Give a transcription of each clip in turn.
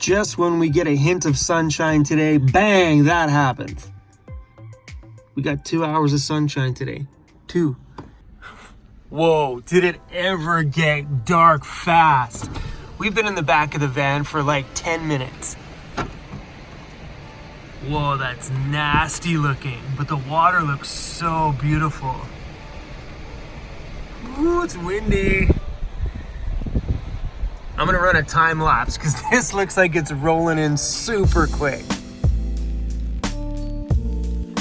Just when we get a hint of sunshine today, bang, that happens. We got 2 hours of sunshine today. 2. Whoa, did it ever get dark fast? We've been in the back of the van for like 10 minutes. Whoa, that's nasty looking, but the water looks so beautiful. Ooh, it's windy. I'm gonna run a time lapse because this looks like it's rolling in super quick.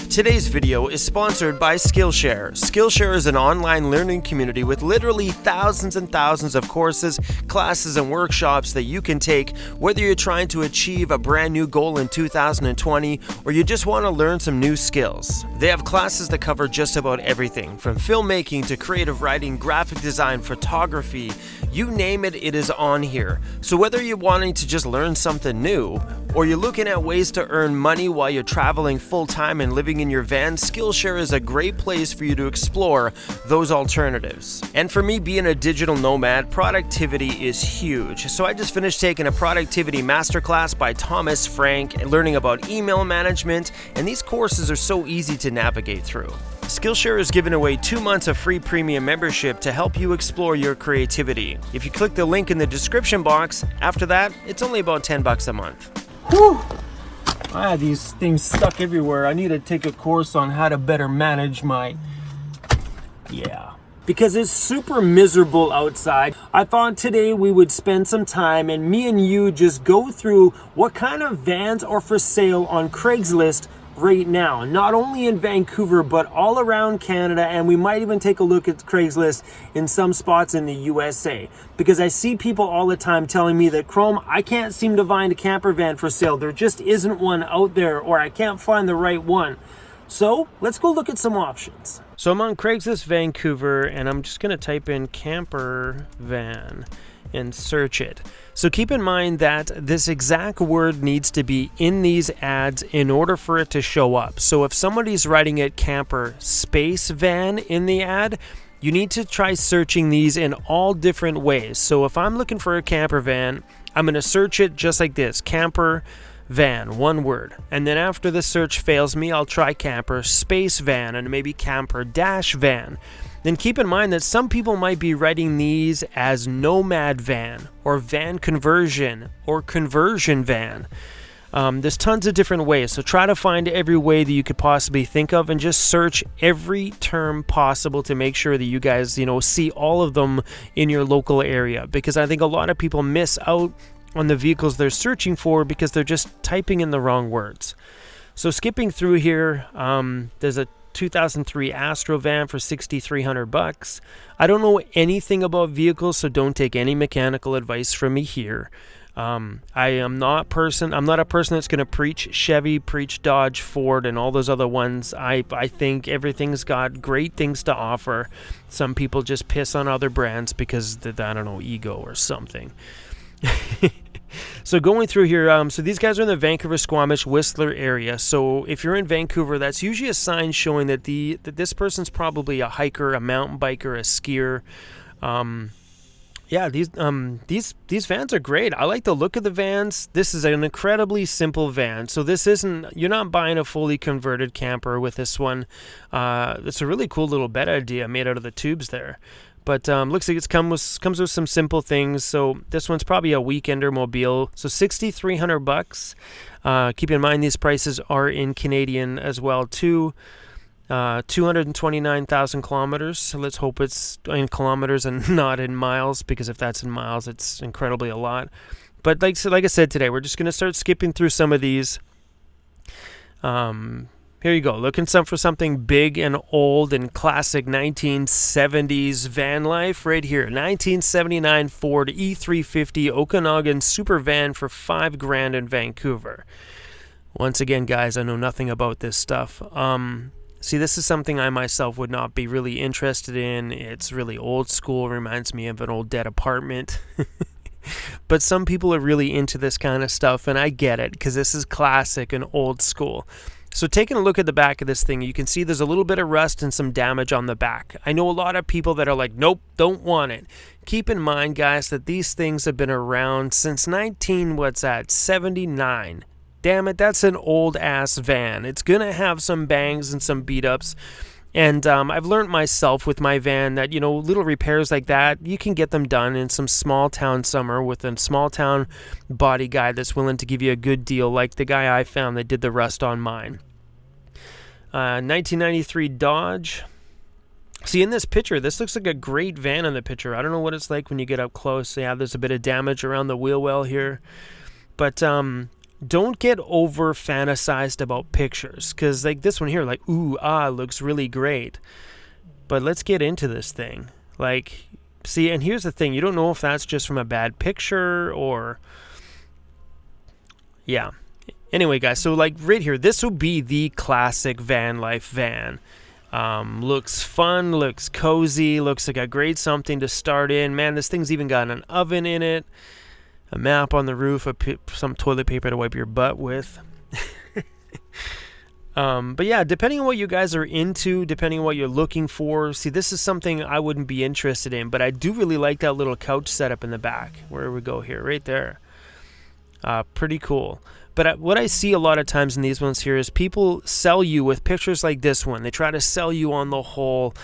Today's video is sponsored by Skillshare. Skillshare is an online learning community with literally thousands and thousands of courses, classes, and workshops that you can take, whether you're trying to achieve a brand new goal in 2020 or you just want to learn some new skills. They have classes that cover just about everything, from filmmaking to creative writing, graphic design, photography, you name it, it is on here. So whether you're wanting to just learn something new or you're looking at ways to earn money while you're traveling full-time and living in your van, Skillshare is a great place for you to explore those alternatives. And for me, being a digital nomad, productivity is huge. So I just finished taking a productivity masterclass by Thomas Frank, learning about email management, and these courses are so easy to navigate through. Skillshare is giving away 2 months of free premium membership to help you explore your creativity. If you click the link in the description box, after that, it's only about $10 a month. Whew! I had these things stuck everywhere. I need to take a course on how to better manage my... because it's super miserable outside. I thought today we would spend some time and me and you just go through what kind of vans are for sale on Craigslist right now, not only in Vancouver but all around Canada, and we might even take a look at Craigslist in some spots in the USA, because I see people all the time telling me that, Chrome, I can't seem to find a camper van for sale. There just isn't one out there, or I can't find the right one. So let's go look at some options. So I'm on Craigslist Vancouver and I'm just gonna type in camper van and search it. So keep in mind that this exact word needs to be in these ads in order for it to show up. So if somebody's writing it camper space van in the ad, you need to try searching these in all different ways. So if I'm looking for a camper van, I'm going to search it just like this, camper van, one word. And then after the search fails me, I'll try camper space van and maybe camper dash van. Then keep in mind that some people might be writing these as nomad van or van conversion or conversion van. There's tons of different ways, so try to find every way that you could possibly think of and just search every term possible to make sure that you guys, see all of them in your local area, because I think a lot of people miss out on the vehicles they're searching for because they're just typing in the wrong words. So skipping through here, there's a 2003 Astro van for $6,300. I don't know anything about vehicles, so don't take any mechanical advice from me here. I'm not a person that's going to preach Chevy, preach Dodge, Ford, and all those other ones. I think everything's got great things to offer. Some people just piss on other brands because ego or something. So going through here, so these guys are in the Vancouver, Squamish, Whistler area. So if you're in Vancouver, that's usually a sign showing that this person's probably a hiker, a mountain biker, a skier. These vans are great. I like the look of the vans. This is an incredibly simple van. So you're not buying a fully converted camper with this one. It's a really cool little bed idea made out of the tubes there. But looks like it comes with some simple things. So this one's probably a weekender mobile. So $6,300. Keep in mind these prices are in Canadian as well too. 229,000 kilometers. So let's hope it's in kilometers and not in miles, because if that's in miles, it's incredibly a lot. But like I said today, we're just going to start skipping through some of these. Here you go, looking for something big and old and classic 1970s van life right here. 1979 Ford E350 Okanagan Super Van for $5,000 in Vancouver. Once again, guys, I know nothing about this stuff. See, this is something I myself would not be really interested in. It's really old school, reminds me of an old dead apartment. But some people are really into this kind of stuff, and I get it, because this is classic and old school. So taking a look at the back of this thing, you can see there's a little bit of rust and some damage on the back. I know a lot of people that are like, nope, don't want it. Keep in mind, guys, that these things have been around since 79. Damn it, that's an old-ass van. It's going to have some bangs and some beat-ups. And I've learned myself with my van that, little repairs like that, you can get them done in some small-town summer with a small-town body guy that's willing to give you a good deal, like the guy I found that did the rust on mine. 1993 Dodge. See, in this picture, this looks like a great van in the picture. I don't know what it's like when you get up close. Yeah, there's a bit of damage around the wheel well here. But don't get over fantasized about pictures, because like this one here, like, ooh, looks really great. But let's get into this thing. Like, see, and here's the thing. You don't know if that's just from a bad picture or... Yeah. Anyway, guys, so like right here, this will be the classic van life van. Looks fun, looks cozy, looks like a great something to start in. Man, this thing's even got an oven in it. A map on the roof, some toilet paper to wipe your butt with. But yeah, depending on what you guys are into, depending on what you're looking for. See, this is something I wouldn't be interested in, but I do really like that little couch setup in the back. Where we go here? Right there. Pretty cool. But what I see a lot of times in these ones here is people sell you with pictures like this one. They try to sell you on the whole...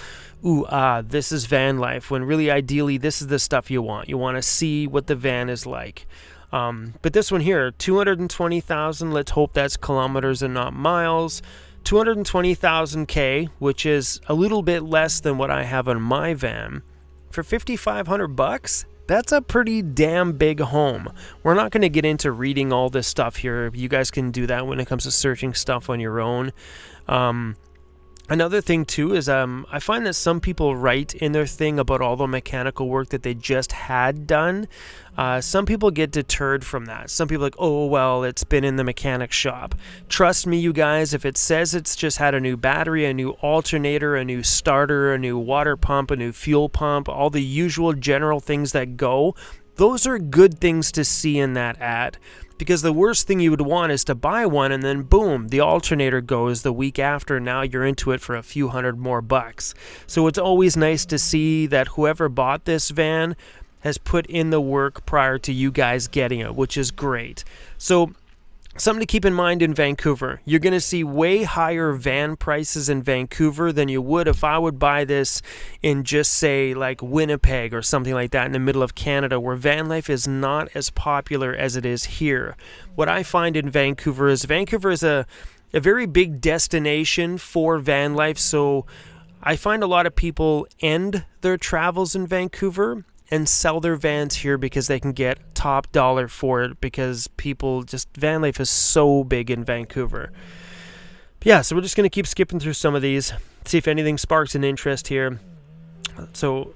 this is van life, when really ideally this is the stuff you want. You want to see what the van is like. But this one here, 220,000, let's hope that's kilometers and not miles. 220,000 K, which is a little bit less than what I have on my van. For $5,500, that's a pretty damn big home. We're not going to get into reading all this stuff here. You guys can do that when it comes to searching stuff on your own. Another thing, too, is I find that some people write in their thing about all the mechanical work that they just had done. Some people get deterred from that. Some people are like, oh, well, it's been in the mechanic shop. Trust me, you guys, if it says it's just had a new battery, a new alternator, a new starter, a new water pump, a new fuel pump, all the usual general things that go, those are good things to see in that ad. Because the worst thing you would want is to buy one and then boom, the alternator goes the week after. Now you're into it for a few $100 more. So it's always nice to see that whoever bought this van has put in the work prior to you guys getting it, which is great. So something to keep in mind in Vancouver, you're going to see way higher van prices in Vancouver than you would if I would buy this in just say like Winnipeg or something like that in the middle of Canada, where van life is not as popular as it is here. What I find in Vancouver is a very big destination for van life, so I find a lot of people end their travels in Vancouver and sell their vans here because they can get top dollar for it, because people just, van life is so big in Vancouver. But yeah, so we're just going to keep skipping through some of these, see if anything sparks an interest here. So,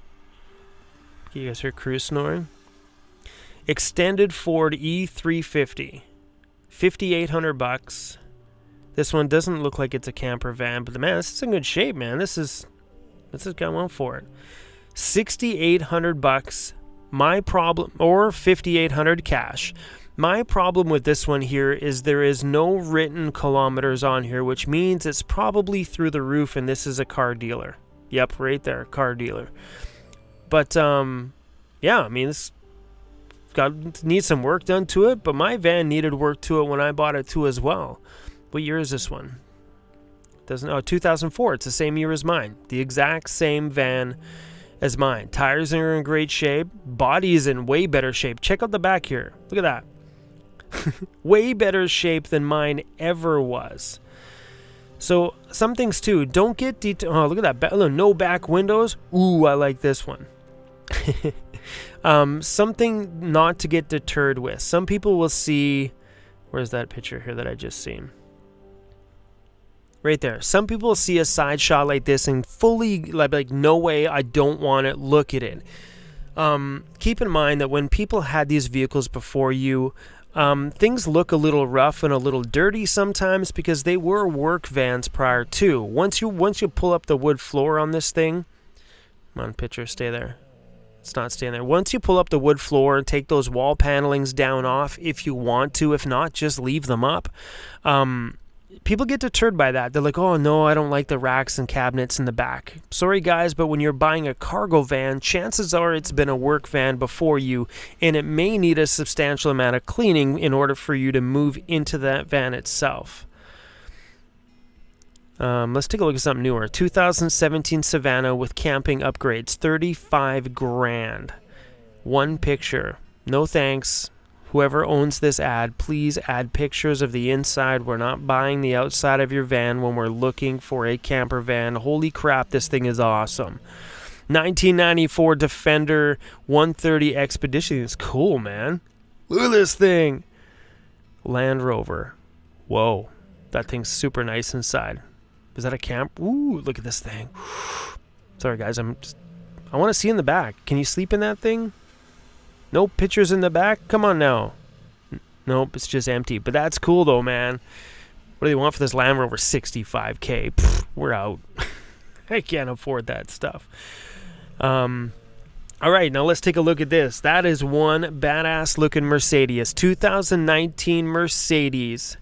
you guys hear Cruz snoring? Extended Ford E350, $5,800. This one doesn't look like it's a camper van, but man, this is in good shape, man. This has got one for it. $6,800, my problem, or $5,800 cash. My problem with this one here is there is no written kilometers on here, which means it's probably through the roof, and this is a car dealer. Yep, right there, car dealer. But yeah, I mean, this needs some work done to it, but my van needed work to it when I bought it too as well. What year is this one? 2004. It's the same year as mine. The exact same van as mine. Tires are in great shape. Body is in way better shape. Check out the back here. Look at that. Way better shape than mine ever was. So some things too. Don't get oh, look at that. No back windows. Ooh, I like this one. Something not to get deterred with. Some people will see. Where's that picture here that I just seen? Right there. Some people see a side shot like this and fully like no way, I don't want it. Look at it. Keep in mind that when people had these vehicles before you, things look a little rough and a little dirty sometimes because they were work vans prior to. Once you pull up the wood floor on this thing, come on, picture, stay there. It's not staying there. Once you pull up the wood floor and take those wall panelings down off, if you want to, if not, just leave them up. people get deterred by that. They're like, oh no, I don't like the racks and cabinets in the back. Sorry guys, but when you're buying a cargo van, chances are it's been a work van before you, and it may need a substantial amount of cleaning in order for you to move into that van itself. Let's take a look at something newer. 2017 Savannah with camping upgrades, 35 grand. One picture. No thanks. Whoever owns this ad, please add pictures of the inside. We're not buying the outside of your van when we're looking for a camper van. Holy crap, this thing is awesome. 1994 Defender 130 Expedition. It's cool, man. Look at this thing. Land Rover. Whoa, that thing's super nice inside. Is that a camp? Ooh, look at this thing. Sorry, guys, I want to see in the back. Can you sleep in that thing? No pictures in the back? Come on now. Nope, it's just empty. But that's cool, though, man. What do they want for this Land Rover? $65K. Pfft, we're out. I can't afford that stuff. All right, now let's take a look at this. That is one badass-looking Mercedes. 2019 Mercedes.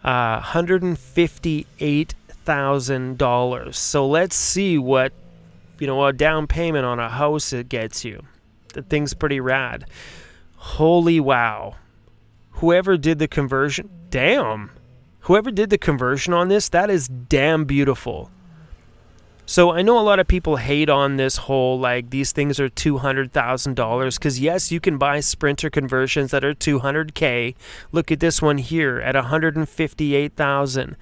$158,000. So let's see what, a down payment on a house it gets you. The thing's pretty rad. Holy wow. Whoever did the conversion, damn. Whoever did the conversion on this, that is damn beautiful. So I know a lot of people hate on this whole, like, these things are $200,000, because yes, you can buy Sprinter conversions that are $200K. Look at this one here at $158,000.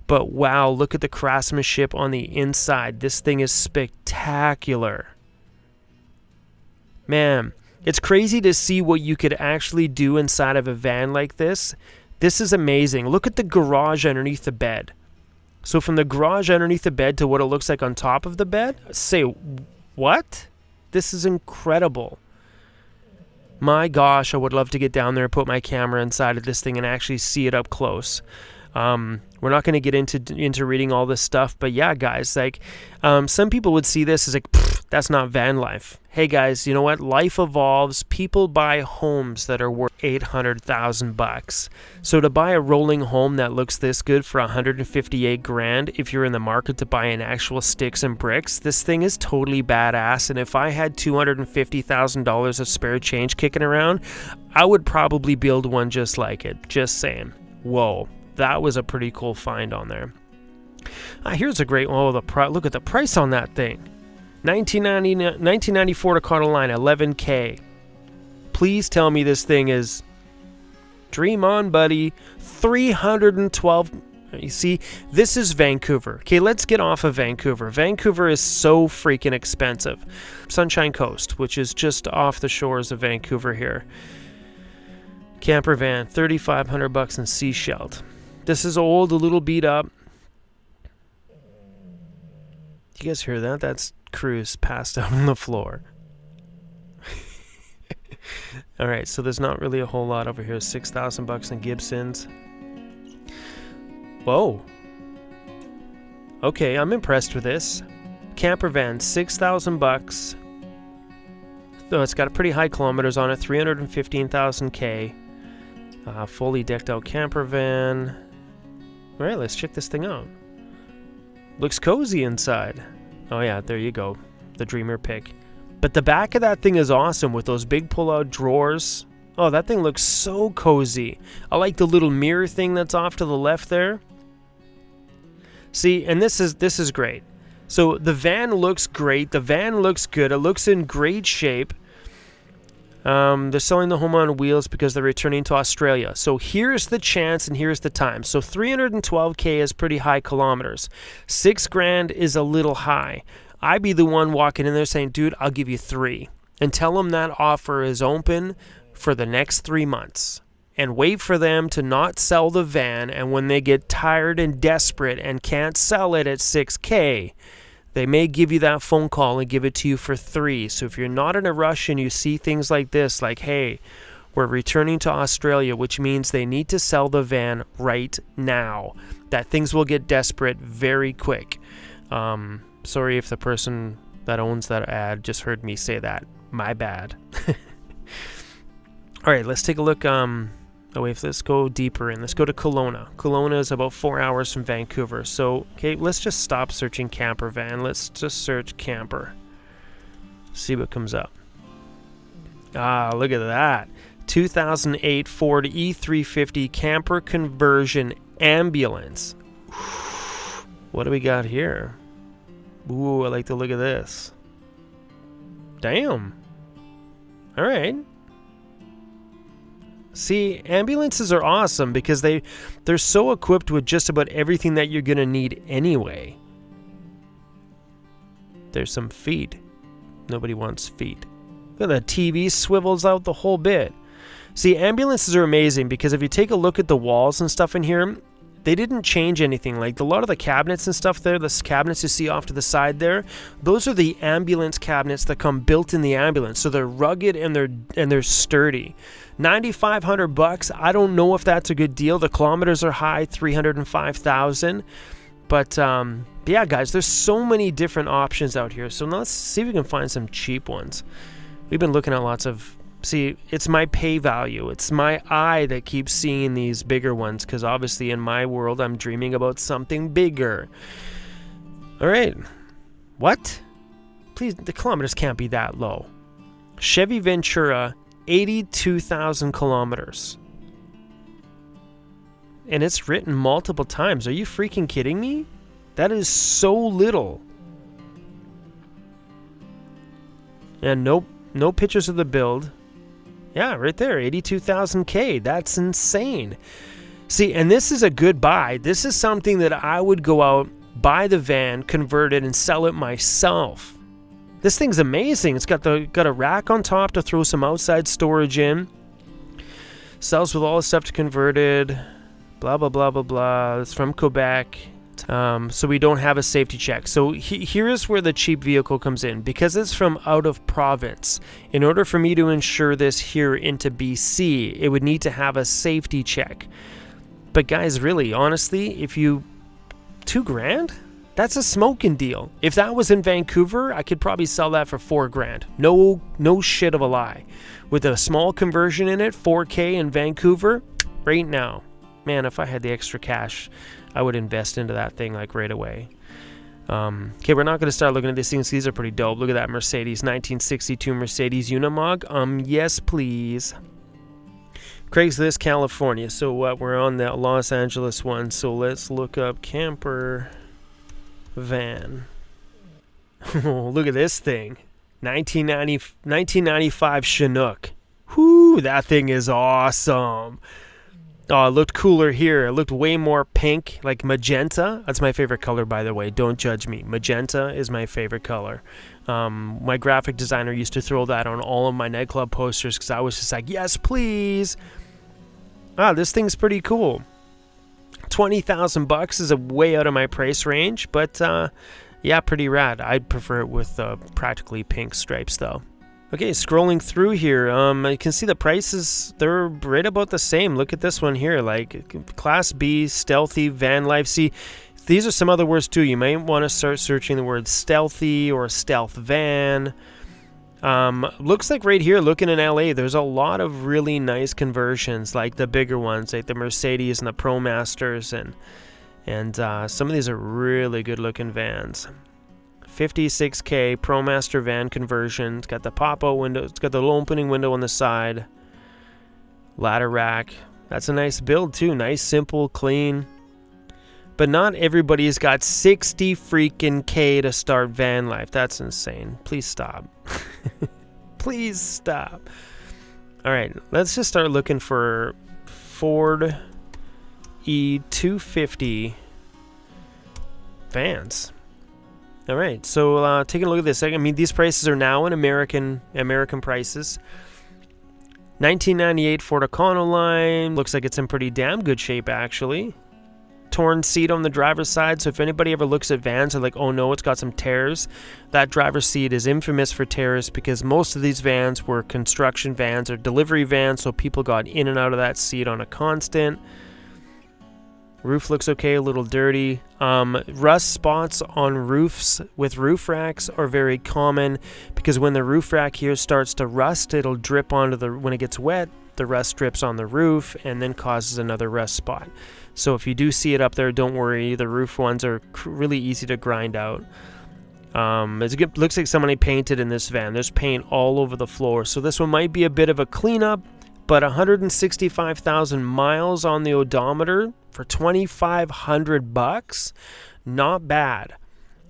But wow, look at the craftsmanship on the inside. This thing is spectacular. Man, it's crazy to see what you could actually do inside of a van like this. This is amazing. Look at the garage underneath the bed. So from the garage underneath the bed to what it looks like on top of the bed, say, what? This is incredible. My gosh, I would love to get down there and put my camera inside of this thing and actually see it up close. We're not going to get into reading all this stuff, but yeah, guys, like, some people would see this as like, that's not van life. Hey guys, you know what? Life evolves. People buy homes that are worth $800,000. So to buy a rolling home that looks this good for $158 grand, if you're in the market to buy an actual sticks and bricks, this thing is totally badass. And if I had $250,000 of spare change kicking around, I would probably build one just like it. Just saying. Whoa. That was a pretty cool find on there. Here's a great one. Look at the price on that thing. 1994 Dakota Line, $11K. Please tell me this thing is... Dream on, buddy. 312... You see, this is Vancouver. Okay, let's get off of Vancouver. Vancouver is so freaking expensive. Sunshine Coast, which is just off the shores of Vancouver here. Camper van, $3,500 in Seashell. This is old, a little beat up. You guys hear that? That's Cruz passed out on the floor. All right, so there's not really a whole lot over here. $6,000 in Gibsons. Whoa. Okay, I'm impressed with this. Camper van, $6,000. Though it's got pretty high kilometers on it, 315,000 K. Fully decked out camper van. All right, let's check this thing out. Looks cozy inside. Oh yeah, there you go. The Dreamer pick. But the back of that thing is awesome with those big pull-out drawers. Oh, that thing looks so cozy. I like the little mirror thing that's off to the left there. See, and this is great. So the van looks great. The van looks good. It looks in great shape. They're selling the home on wheels because they're returning to Australia. So here's the chance and here's the time. So 312K is pretty high kilometers. $6,000 is a little high. I'd be the one walking in there saying, dude, I'll give you 3. And tell them that offer is open for the next 3 months. And wait for them to not sell the van. And when they get tired and desperate and can't sell it at $6,000, they may give you that phone call and give it to you for 3. So if you're not in a rush and you see things like this, like, hey, we're returning to Australia, which means they need to sell the van right now, that things will get desperate very quick. Sorry if the person that owns that ad just heard me say that. My bad. All right, let's take a look. Oh wait, let's go deeper in. Let's go to Kelowna. Kelowna is about 4 hours from Vancouver. So, okay, let's just stop searching camper van. Let's just search camper. See what comes up. Ah, look at that. 2008 Ford E350 camper conversion ambulance. What do we got here? Ooh, I like the look of this. Damn. All right. See, ambulances are awesome because they're so equipped with just about everything that you're going to need anyway. There's some feet. Nobody wants feet. Look at the TV swivels out the whole bit. See, ambulances are amazing because if you take a look at the walls and stuff in here, they didn't change anything. Like a lot of the cabinets and stuff there, the cabinets you see off to the side there, those are the ambulance cabinets that come built in the ambulance. So they're rugged and they're sturdy. $9,500. I don't know if that's a good deal. The kilometers are high, 305,000. But yeah, guys, there's so many different options out here. So let's see if we can find some cheap ones. We've been looking at lots of. See, it's my pay value. It's my eye that keeps seeing these bigger ones because obviously in my world, I'm dreaming about something bigger. All right. What? Please, the kilometers can't be that low. Chevy Ventura, 82,000 kilometers. And it's written multiple times. Are you freaking kidding me? That is so little. And no pictures of the build. Yeah, right there, 82,000 K. That's insane. See, and this is a good buy. This is something that I would go out, buy the van, convert it, and sell it myself. This thing's amazing. It's got a rack on top to throw some outside storage in. Sells with all the stuff converted. Blah, blah, blah, blah, blah. It's from Quebec. So we don't have a safety check. So here's where the cheap vehicle comes in. Because it's from out of province, in order for me to insure this here into BC, it would need to have a safety check. But guys, really, honestly, if you... $2,000? That's a smoking deal. If that was in Vancouver, I could probably sell that for $4,000. No shit of a lie. With a small conversion in it, 4K in Vancouver, right now. Man, if I had the extra cash, I would invest into that thing like right away. Okay, we're not going to start looking at these things. These are pretty dope. Look at that Mercedes, 1962 Mercedes Unimog. Yes, please. Craigslist, California. So what? We're on that Los Angeles one. So let's look up camper van. Oh, look at this thing. 1995 Chinook. Whoo, that thing is awesome. Oh, it looked cooler here. It looked way more pink, like magenta. That's my favorite color, by the way. Don't judge me. Magenta is my favorite color. My graphic designer used to throw that on all of my nightclub posters because I was just like, yes, please. Ah, this thing's pretty cool. $20,000 is a way out of my price range, but yeah, pretty rad. I'd prefer it with practically pink stripes, though. Okay, scrolling through here, you can see the prices, they're right about the same. Look at this one here, like Class B, stealthy, van life. See, these are some other words too. You might want to start searching the word stealthy or stealth van. Looks like right here, looking in LA, there's a lot of really nice conversions, like the bigger ones, like the Mercedes and the ProMasters, and some of these are really good looking vans. 56K ProMaster van conversion. It's got the pop-out window. It's got the little opening window on the side. Ladder rack. That's a nice build too. Nice, simple, clean. But not everybody's got 60 freaking K to start van life. That's insane. Please stop. Please stop. All right, let's just start looking for Ford E250 vans. All right, so taking a look at this. I mean, these prices are now in American prices. 1998 Ford Econoline. Looks like it's in pretty damn good shape, actually. Torn seat on the driver's side. So if anybody ever looks at vans and like, oh no, it's got some tears. That driver's seat is infamous for tears because most of these vans were construction vans or delivery vans. So people got in and out of that seat on a constant. Roof looks okay, a little dirty. Rust spots on roofs with roof racks are very common because when the roof rack here starts to rust, it'll drip onto when it gets wet, the rust strips on the roof and then causes another rust spot. So if you do see it up there, don't worry. The roof ones are really easy to grind out. It looks like somebody painted in this van. There's paint all over the floor. So this one might be a bit of a cleanup, but 165,000 miles on the odometer for $2,500, not bad.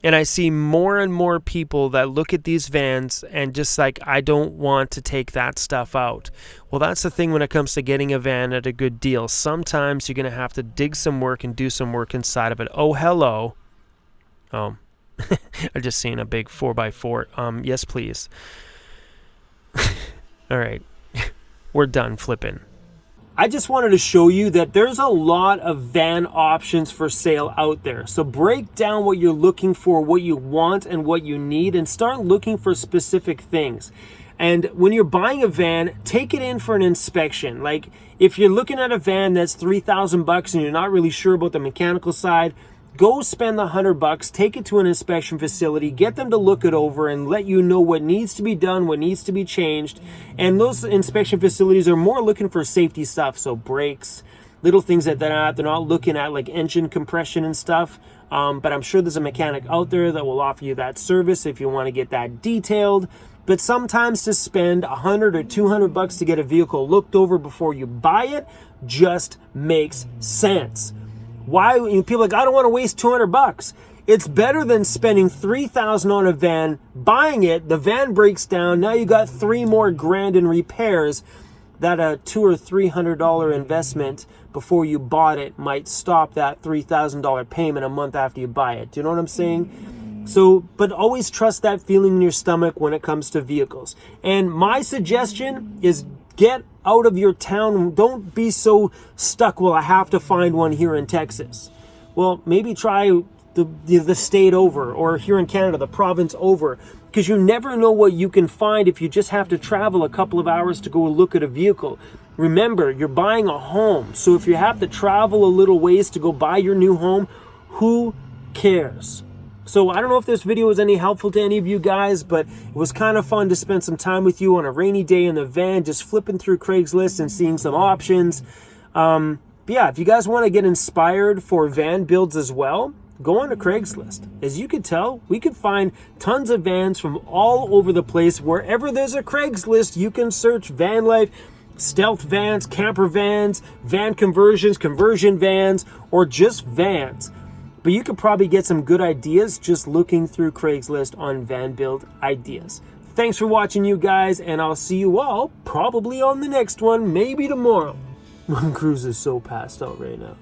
And I see more and more people that look at these vans and just like, I don't want to take that stuff out. Well, that's the thing when it comes to getting a van at a good deal. Sometimes you're going to have to dig some work and do some work inside of it. Oh, hello. Oh, I just seen a big 4x4. Yes, please. All right. We're done flipping. I just wanted to show you that there's a lot of van options for sale out there. So break down what you're looking for, what you want and what you need, and start looking for specific things. And when you're buying a van, take it in for an inspection. Like if you're looking at a van that's $3,000 and you're not really sure about the mechanical side, go spend the $100, take it to an inspection facility, get them to look it over and let you know what needs to be done, what needs to be changed. And those inspection facilities are more looking for safety stuff, so brakes, little things like that. They're not looking at like engine compression and stuff. But I'm sure there's a mechanic out there that will offer you that service if you want to get that detailed. But sometimes to spend $100 or $200 to get a vehicle looked over before you buy it just makes sense. Why people are like, I don't want to waste $200. It's better than spending $3,000 on a van, buying it, the van breaks down, now you got $3 more grand in repairs. That a $200 or $300 investment before you bought it might stop that $3,000 payment a month after you buy it. Do you know what I'm saying? So, but always trust that feeling in your stomach when it comes to vehicles. And my suggestion is get out of your town. Don't be so stuck, well, I have to find one here in Texas. Well, maybe try the state over, or here in Canada, the province over, because you never know what you can find if you just have to travel a couple of hours to go look at a vehicle. Remember, you're buying a home, so if you have to travel a little ways to go buy your new home, who cares? So I don't know if this video was any helpful to any of you guys, but it was kind of fun to spend some time with you on a rainy day in the van, just flipping through Craigslist and seeing some options. But yeah, if you guys want to get inspired for van builds as well, go on to Craigslist. As you can tell, we can find tons of vans from all over the place. Wherever there's a Craigslist, you can search van life, stealth vans, camper vans, van conversions, conversion vans, or just vans. But you could probably get some good ideas just looking through Craigslist on van build ideas. Thanks for watching, you guys, and I'll see you all probably on the next one, maybe tomorrow. Cruz is so passed out right now.